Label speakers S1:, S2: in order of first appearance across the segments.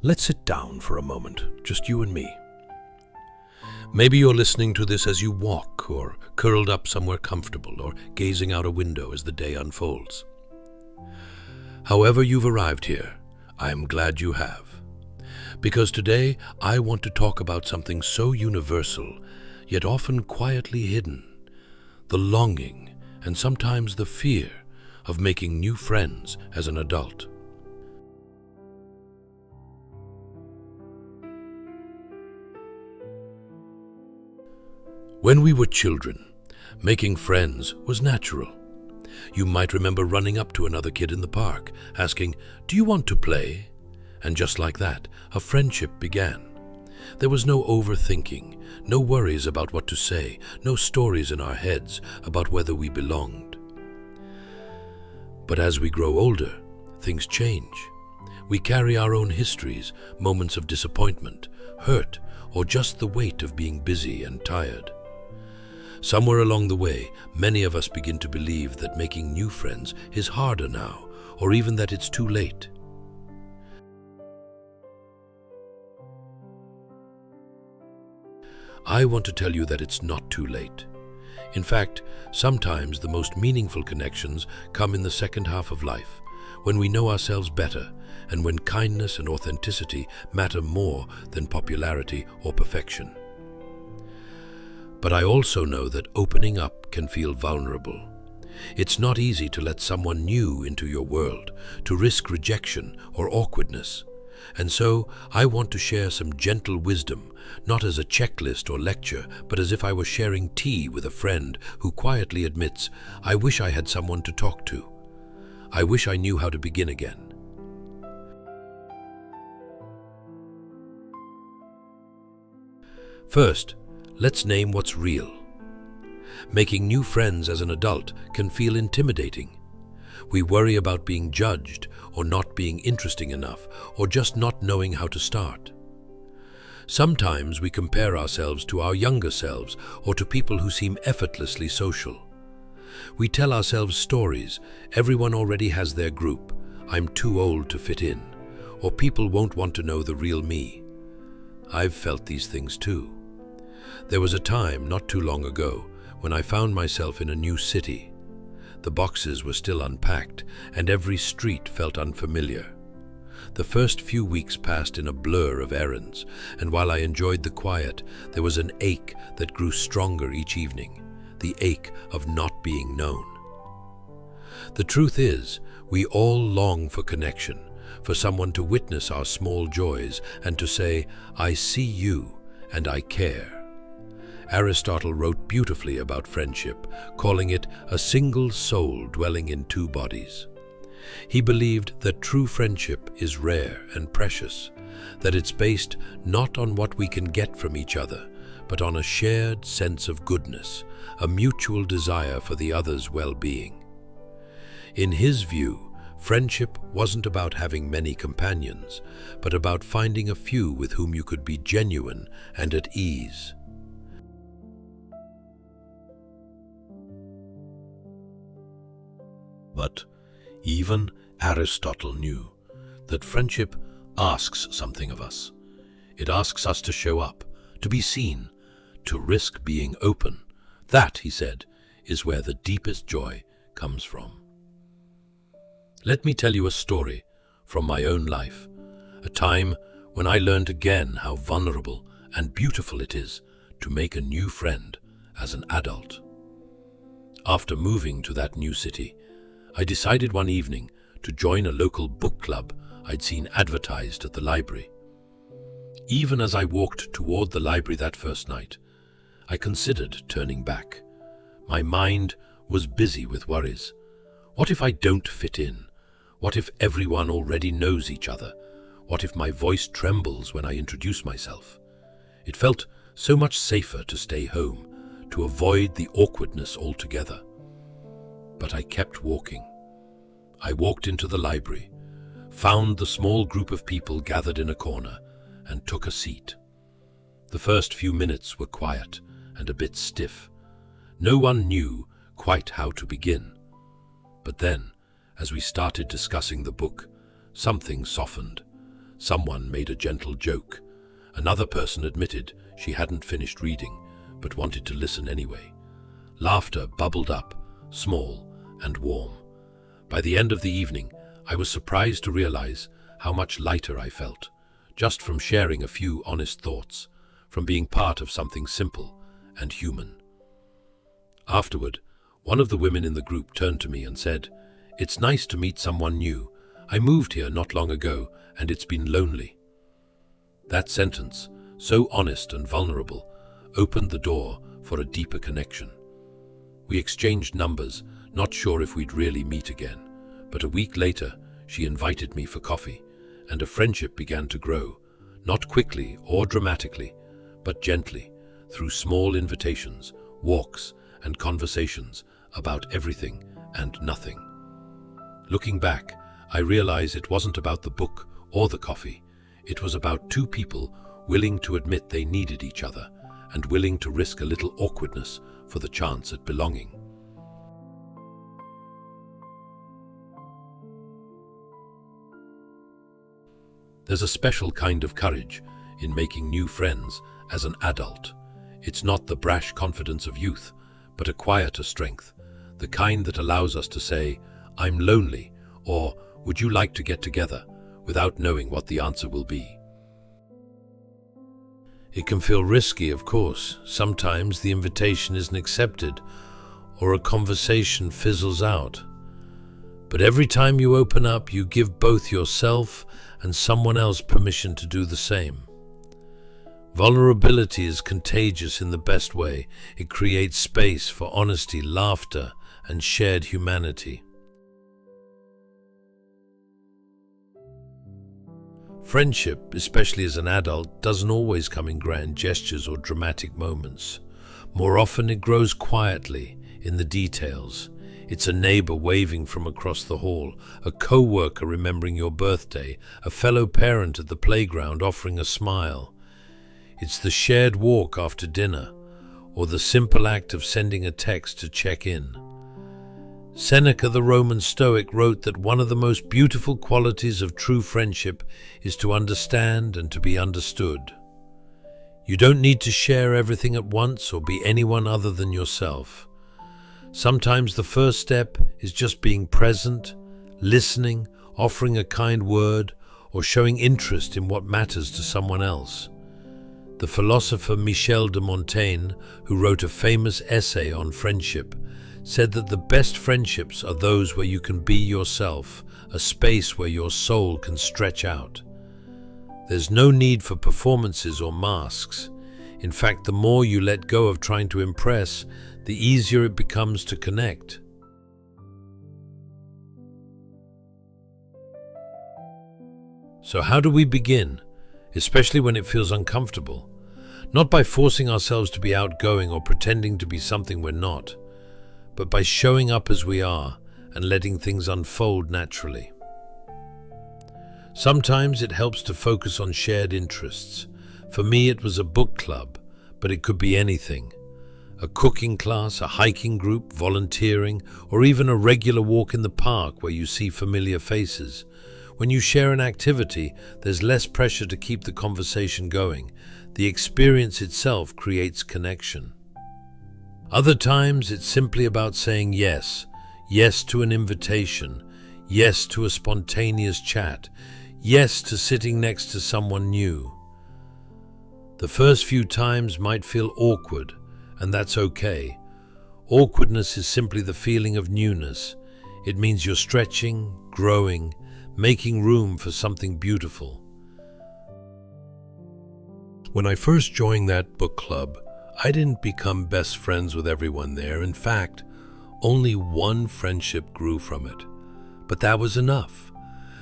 S1: Let's sit down for a moment, just you and me. Maybe you're listening to this as you walk, or curled up somewhere comfortable, or gazing out a window as the day unfolds. However you've arrived here, I am glad you have. Because today I want to talk about something so universal, yet often quietly hidden: the longing and sometimes the fear of making new friends as an adult. When we were children, making friends was natural. You might remember running up to another kid in the park, asking, "Do you want to play?" And just like that, a friendship began. There was no overthinking, no worries about what to say, no stories in our heads about whether we belonged. But as we grow older, things change. We carry our own histories, moments of disappointment, hurt, or just the weight of being busy and tired. Somewhere along the way, many of us begin to believe that making new friends is harder now, or even that it's too late. I want to tell you that it's not too late. In fact, sometimes the most meaningful connections come in the second half of life, when we know ourselves better, and when kindness and authenticity matter more than popularity or perfection. But I also know that opening up can feel vulnerable. It's not easy to let someone new into your world, to risk rejection or awkwardness. And so I want to share some gentle wisdom, not as a checklist or lecture, but as if I were sharing tea with a friend who quietly admits, "I wish I had someone to talk to. I wish I knew how to begin again." First, let's name what's real. Making new friends as an adult can feel intimidating. We worry about being judged, or not being interesting enough, or just not knowing how to start. Sometimes we compare ourselves to our younger selves or to people who seem effortlessly social. We tell ourselves stories: everyone already has their group, I'm too old to fit in, or people won't want to know the real me. I've felt these things too. There was a time not too long ago when I found myself in a new city. The boxes were still unpacked, and every street felt unfamiliar. The first few weeks passed in a blur of errands, and while I enjoyed the quiet, there was an ache that grew stronger each evening, the ache of not being known. The truth is, we all long for connection, for someone to witness our small joys and to say, "I see you and I care." Aristotle wrote beautifully about friendship, calling it a single soul dwelling in two bodies. He believed that true friendship is rare and precious, that it's based not on what we can get from each other, but on a shared sense of goodness, a mutual desire for the other's well-being. In his view, friendship wasn't about having many companions, but about finding a few with whom you could be genuine and at ease. But even Aristotle knew that friendship asks something of us. It asks us to show up, to be seen, to risk being open. That, he said, is where the deepest joy comes from. Let me tell you a story from my own life, a time when I learned again how vulnerable and beautiful it is to make a new friend as an adult. After moving to that new city, I decided one evening to join a local book club I'd seen advertised at the library. Even as I walked toward the library that first night, I considered turning back. My mind was busy with worries. What if I don't fit in? What if everyone already knows each other? What if my voice trembles when I introduce myself? It felt so much safer to stay home, to avoid the awkwardness altogether. But I kept walking. I walked into the library, found the small group of people gathered in a corner, and took a seat. The first few minutes were quiet and a bit stiff. No one knew quite how to begin. But then, as we started discussing the book, something softened. Someone made a gentle joke. Another person admitted she hadn't finished reading, but wanted to listen anyway. Laughter bubbled up, small and warm. By the end of the evening, I was surprised to realize how much lighter I felt, just from sharing a few honest thoughts, from being part of something simple and human. Afterward, one of the women in the group turned to me and said, "It's nice to meet someone new. I moved here not long ago, and it's been lonely." That sentence, so honest and vulnerable, opened the door for a deeper connection. We exchanged numbers, not sure if we'd really meet again, but a week later, she invited me for coffee, and a friendship began to grow, not quickly or dramatically, but gently, through small invitations, walks, and conversations about everything and nothing. Looking back, I realize it wasn't about the book or the coffee. It was about two people willing to admit they needed each other and willing to risk a little awkwardness for the chance at belonging. There's a special kind of courage in making new friends as an adult. It's not the brash confidence of youth, but a quieter strength, the kind that allows us to say, "I'm lonely," or "Would you like to get together?" without knowing what the answer will be. It can feel risky, of course. Sometimes the invitation isn't accepted, or a conversation fizzles out. But every time you open up, you give both yourself and someone else permission to do the same. Vulnerability is contagious in the best way. It creates space for honesty, laughter, and shared humanity. Friendship, especially as an adult, doesn't always come in grand gestures or dramatic moments. More often it grows quietly, in the details. It's a neighbor waving from across the hall, a co-worker remembering your birthday, a fellow parent at the playground offering a smile. It's the shared walk after dinner, or the simple act of sending a text to check in. Seneca, the Roman Stoic, wrote that one of the most beautiful qualities of true friendship is to understand and to be understood. You don't need to share everything at once or be anyone other than yourself. Sometimes the first step is just being present, listening, offering a kind word, or showing interest in what matters to someone else. The philosopher Michel de Montaigne, who wrote a famous essay on friendship, said that the best friendships are those where you can be yourself, a space where your soul can stretch out. There's no need for performances or masks. In fact, the more you let go of trying to impress, the easier it becomes to connect. So how do we begin, especially when it feels uncomfortable? Not by forcing ourselves to be outgoing or pretending to be something we're not, but by showing up as we are and letting things unfold naturally. Sometimes it helps to focus on shared interests. For me, it was a book club, but it could be anything. A cooking class, a hiking group, volunteering, or even a regular walk in the park where you see familiar faces. When you share an activity, there's less pressure to keep the conversation going. The experience itself creates connection. Other times, it's simply about saying yes. Yes to an invitation. Yes to a spontaneous chat. Yes to sitting next to someone new. The first few times might feel awkward, and that's okay. Awkwardness is simply the feeling of newness. It means you're stretching, growing, making room for something beautiful. When I first joined that book club, I didn't become best friends with everyone there. In fact, only one friendship grew from it. But that was enough.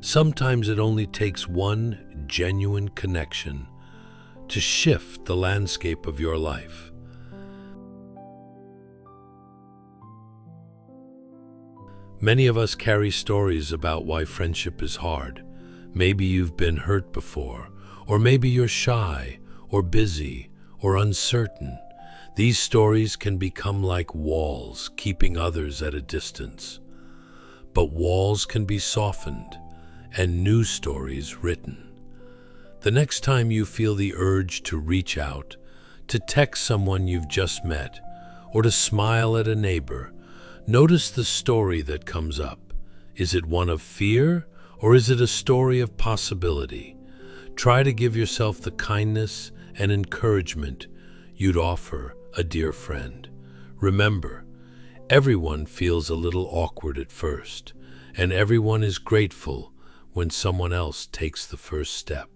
S1: Sometimes it only takes one genuine connection to shift the landscape of your life. Many of us carry stories about why friendship is hard. Maybe you've been hurt before, or maybe you're shy, or busy, or uncertain. These stories can become like walls, keeping others at a distance. But walls can be softened and new stories written. The next time you feel the urge to reach out, to text someone you've just met, or to smile at a neighbor, notice the story that comes up. Is it one of fear, or is it a story of possibility? Try to give yourself the kindness and encouragement you'd offer a dear friend. Remember, everyone feels a little awkward at first, and everyone is grateful when someone else takes the first step.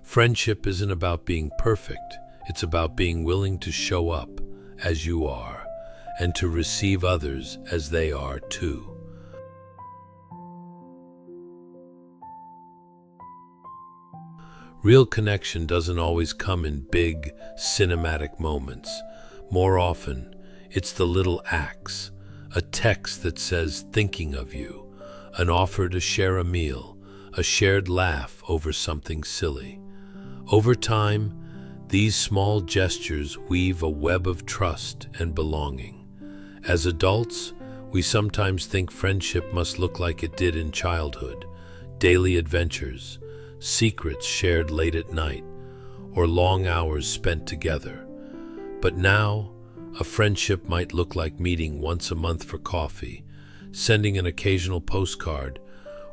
S1: Friendship isn't about being perfect, it's about being willing to show up as you are and to receive others as they are too. Real connection doesn't always come in big, cinematic moments. More often, it's the little acts, a text that says thinking of you, an offer to share a meal, a shared laugh over something silly. Over time, these small gestures weave a web of trust and belonging. As adults, we sometimes think friendship must look like it did in childhood, daily adventures, secrets shared late at night, or long hours spent together. But now, a friendship might look like meeting once a month for coffee, sending an occasional postcard,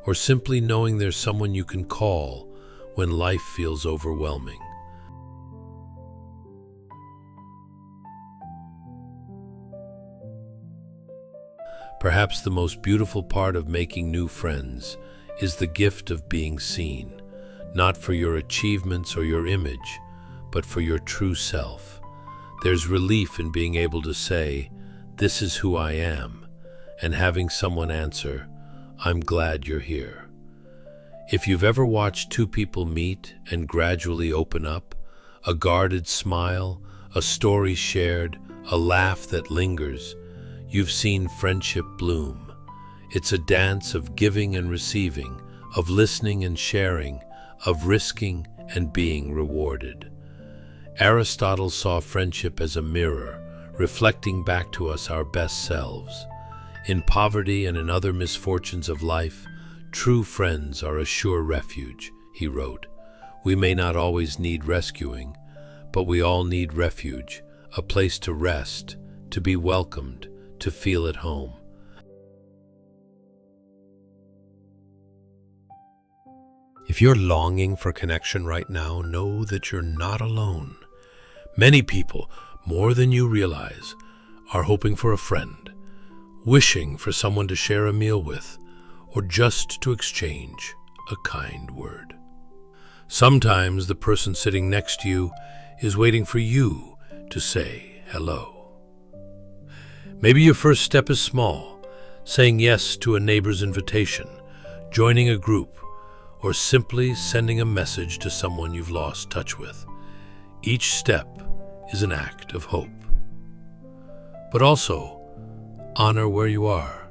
S1: or simply knowing there's someone you can call when life feels overwhelming. Perhaps the most beautiful part of making new friends is the gift of being seen, not for your achievements or your image, but for your true self. There's relief in being able to say, "This is who I am," and having someone answer, "I'm glad you're here." If you've ever watched two people meet and gradually open up, a guarded smile, a story shared, a laugh that lingers, you've seen friendship bloom. It's a dance of giving and receiving, of listening and sharing, of risking and being rewarded. Aristotle saw friendship as a mirror, reflecting back to us our best selves. In poverty and in other misfortunes of life, true friends are a sure refuge, he wrote. We may not always need rescuing, but we all need refuge, a place to rest, to be welcomed, to feel at home. If you're longing for connection right now, know that you're not alone. Many people, more than you realize, are hoping for a friend, wishing for someone to share a meal with, or just to exchange a kind word. Sometimes the person sitting next to you is waiting for you to say hello. Maybe your first step is small, saying yes to a neighbor's invitation, joining a group, or simply sending a message to someone you've lost touch with. Each step is an act of hope. But also, honor where you are.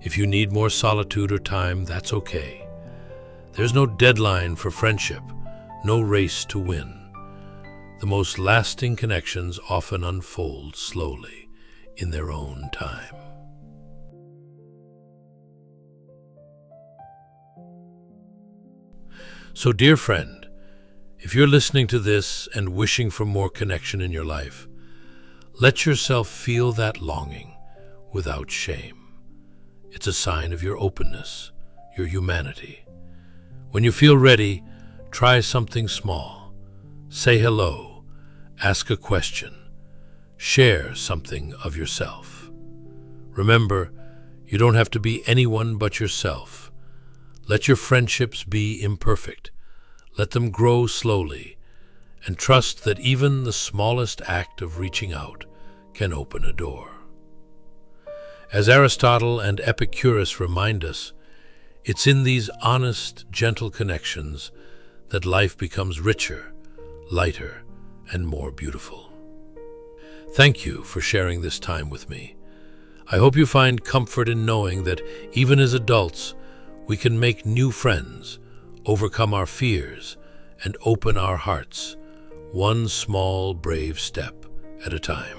S1: If you need more solitude or time, that's okay. There's no deadline for friendship, no race to win. The most lasting connections often unfold slowly in their own time. So, dear friend, if you're listening to this and wishing for more connection in your life, let yourself feel that longing without shame. It's a sign of your openness, your humanity. When you feel ready, try something small. Say hello, ask a question, share something of yourself. Remember, you don't have to be anyone but yourself. Let your friendships be imperfect. Let them grow slowly, and trust that even the smallest act of reaching out can open a door. As Aristotle and Epicurus remind us, it's in these honest, gentle connections that life becomes richer, lighter, and more beautiful. Thank you for sharing this time with me. I hope you find comfort in knowing that even as adults, we can make new friends, overcome our fears, and open our hearts, one small, brave step at a time.